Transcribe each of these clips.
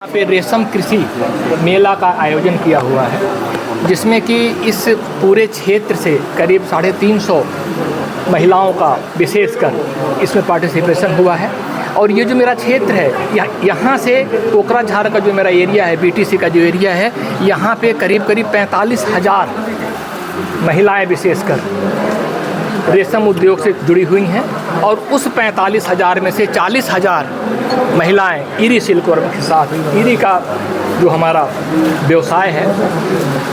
यहाँ पे रेशम कृषि मेला का आयोजन किया हुआ है, जिसमें कि इस पूरे क्षेत्र से करीब 350 महिलाओं का विशेषकर इसमें पार्टिसिपेशन हुआ है। और ये जो मेरा क्षेत्र है, यहाँ से कोकराझार का जो मेरा एरिया है, बीटीसी का जो एरिया है, यहाँ पे करीब 45,000 महिलाएं विशेषकर रेशम उद्योग से जुड़ी हुई हैं। और उस 45,000 में से 40,000 महिलाएं इरी सिल्क वर्म के साथ, इरी का जो हमारा व्यवसाय है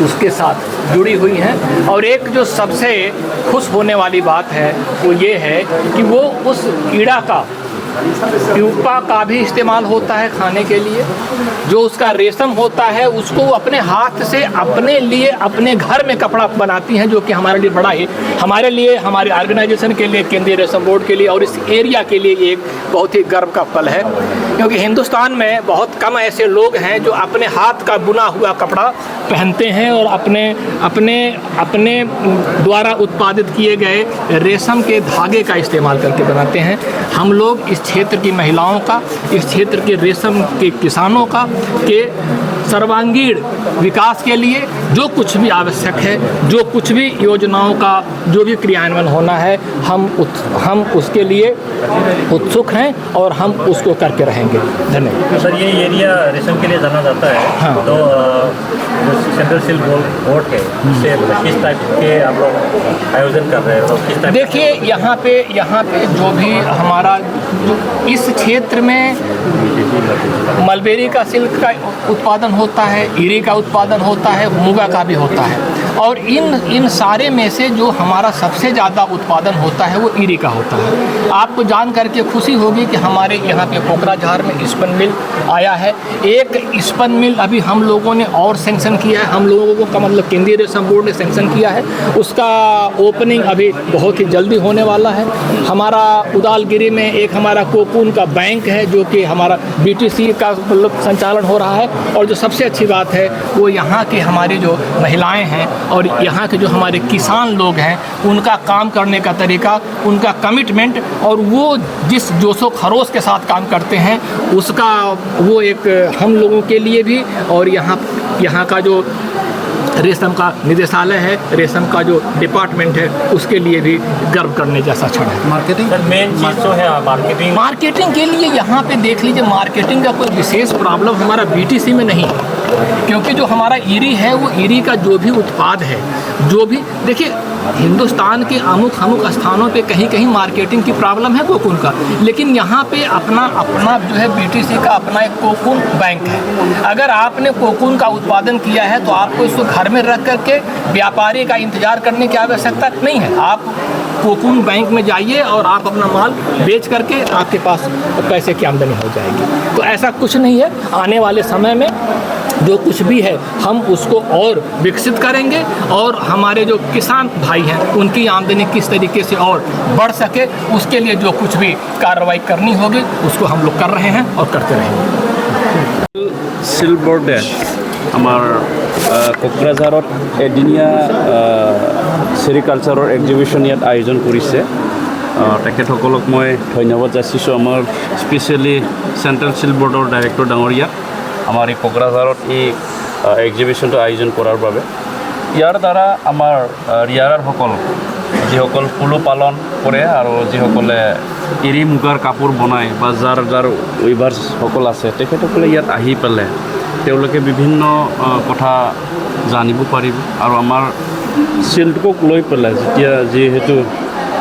उसके साथ जुड़ी हुई हैं। और एक जो सबसे खुश होने वाली बात है वो ये है कि वो उस कीड़ा का प्यूपा का भी इस्तेमाल होता है खाने के लिए। जो उसका रेशम होता है उसको अपने हाथ से अपने लिए अपने घर में कपड़ा बनाती हैं, जो कि हमारे लिए बड़ा ही, हमारे लिए, हमारे ऑर्गेनाइजेशन के लिए, केंद्रीय रेशम बोर्ड के लिए और इस एरिया के लिए एक बहुत ही गर्व का पल है। क्योंकि हिंदुस्तान में बहुत कम ऐसे लोग हैं जो अपने हाथ का बुना हुआ कपड़ा पहनते हैं और अपने द्वारा उत्पादित किए गए रेशम के धागे का इस्तेमाल करके बनाते हैं। हम लोग इस क्षेत्र की महिलाओं का, इस क्षेत्र के रेशम के किसानों का के सर्वांगीण विकास के लिए जो कुछ भी आवश्यक है, जो कुछ भी योजनाओं का जो भी क्रियान्वयन होना है, हम उसके लिए उत्सुक हैं और हम उसको करके रहेंगे। धन्यवाद। सर, ये एरिया रेशम के लिए जाना जाता है। हाँ। तो सेंट्रल सिल्क बोर्ड है, उससे किस टाइप के आप लोग आयोजन कर रहे हो? किस टाइप? देखिए, यहाँ पे जो भी हमारा इस क्षेत्र में मलबेरी का सिल्क का उत्पादन होता है, इरी का उत्पादन होता है, मुगा का भी होता है। और इन सारे में से जो हमारा सबसे ज़्यादा उत्पादन होता है वो इरी का होता है। आपको जान करके खुशी होगी कि हमारे यहाँ पे कोकराझार में स्पन मिल आया है। एक स्पन मिल अभी हम लोगों ने और सैंक्शन किया है, हम लोगों को का मतलब केंद्रीय रेशम बोर्ड ने सैंक्शन किया है। उसका ओपनिंग अभी बहुत ही जल्दी होने वाला है। हमारा उदालगिरी में एक हमारा कोकून का बैंक है, जो कि हमारा बीटीसी का मतलब संचालन हो रहा है। और जो सबसे अच्छी बात है वो यहाँ की हमारी जो महिलाएं हैं और यहाँ के जो हमारे किसान लोग हैं, उनका काम करने का तरीका, उनका कमिटमेंट और वो जिस जोशो खरोश के साथ काम करते हैं, उसका वो एक हम लोगों के लिए भी और यहाँ का जो रेशम का निदेशालय है, रेशम का जो डिपार्टमेंट है, उसके लिए भी गर्व करने जैसा क्षण है। मार्केटिंग सर मेन चीज़ तो है। मार्केटिंग के लिए यहाँ पे देख लीजिए, मार्केटिंग का कोई विशेष प्रॉब्लम हमारा बीटीसी में नहीं है। क्योंकि जो हमारा इरी है, वो इरी का जो भी उत्पाद है, जो भी देखिए, हिंदुस्तान के अमुक स्थानों पे कहीं कहीं मार्केटिंग की प्रॉब्लम है कोकून का, लेकिन यहाँ पे अपना जो है बीटीसी का अपना एक कोकून बैंक है। अगर आपने कोकून का उत्पादन किया है तो आपको इसको घर में रख करके व्यापारी का इंतजार करने की आवश्यकता नहीं है। आप कोकून बैंक में जाइए और आप अपना माल बेच करके आपके पास पैसे की आमदनी हो जाएगी। तो ऐसा कुछ नहीं है। आने वाले समय में जो कुछ भी है हम उसको और विकसित करेंगे और हमारे जो किसान भाई हैं उनकी आमदनी किस तरीके से और बढ़ सके, उसके लिए जो कुछ भी कार्रवाई करनी होगी उसको हम लोग कर रहे हैं और करते रहेंगे। सिल्क बोर्डे आमार कोकराझारत एदिनिया सेरिकालचारर एग्जिबिशन इयात आयोजन करिছে। तेखेतসকলক মই धन्यवाद जासिছোঁ। आमार स्पेशली सेंट्रल सिल्क बोर्डर डायरेक्टर डाঙৰীয়া आमार এই कोकराझारत এই एग्जिबिशनটো आयोजन কৰাৰ বাবে। ইয়াৰ দ্বাৰা আমাৰ ৰিয়াৰাৰসকল যিসকল পলু পালন কৰে আৰু যিসকলে এৰী মুগাৰ কাপোৰ বনায় বা যাৰ উইভাৰ্ছসকল আছে, তেখেতসকলে ইয়াত আহি পেলাই তেওঁলোকে বিভিন্ন কথা জানিব পাৰিব। আৰু আমাৰ চিল্কক লৈ পেলাই যিহেতু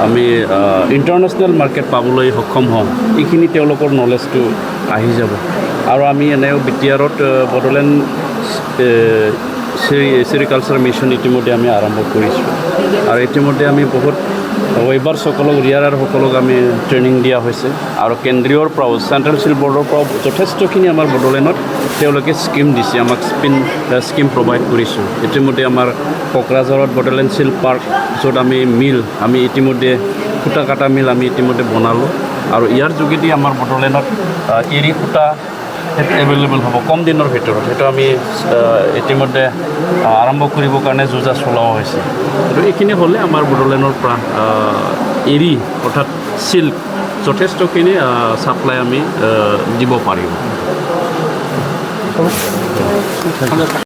আমি ইণ্টাৰনেশ্যনেল মাৰ্কেট পাবলৈ সক্ষম হওঁ, এইখিনি তেওঁলোকৰ নলেজটো আহি যাব। আৰু আমি এনেও বিটিআৰত বড়োলেণ্ড সেৰিকালচাৰ মিছন ইতিমধ্যে আমি আৰম্ভ কৰিছোঁ। আৰু ইতিমধ্যে আমি বহুত ৱেবাৰসকলক, ৰিয়াৰাৰসকলক আমি ট্ৰেইনিং দিয়া হৈছে। আৰু কেন্দ্ৰীয়ৰ পৰাও, চেণ্ট্ৰেল চিল্ক বৰ্ডৰ পৰাও যথেষ্টখিনি আমাৰ বড়োলেণ্ডত তেওঁলোকে স্কিম দিছে, আমাক স্কিম প্ৰভাইড কৰিছোঁ। ইতিমধ্যে আমাৰ কোকৰাঝাৰত বড়োলেণ্ড চিল্ক পাৰ্ক, য'ত আমি ইতিমধ্যে সূতা কাটা মিল আমি ইতিমধ্যে বনালোঁ। আৰু ইয়াৰ যোগেদি আমাৰ বড়োলেণ্ডত এৰী সূতা এভেইলেবল হ'ব কম দিনৰ ভিতৰত। সেইটো আমি ইতিমধ্যে আৰম্ভ কৰিবৰ কাৰণে যোজা চলোৱা হৈছে। আৰু এইখিনি হ'লে আমাৰ বড়োলেণ্ডৰ পৰা এৰী অৰ্থাৎ চিল্ক যথেষ্টখিনি ছাপ্লাই আমি দিব পাৰিম। सब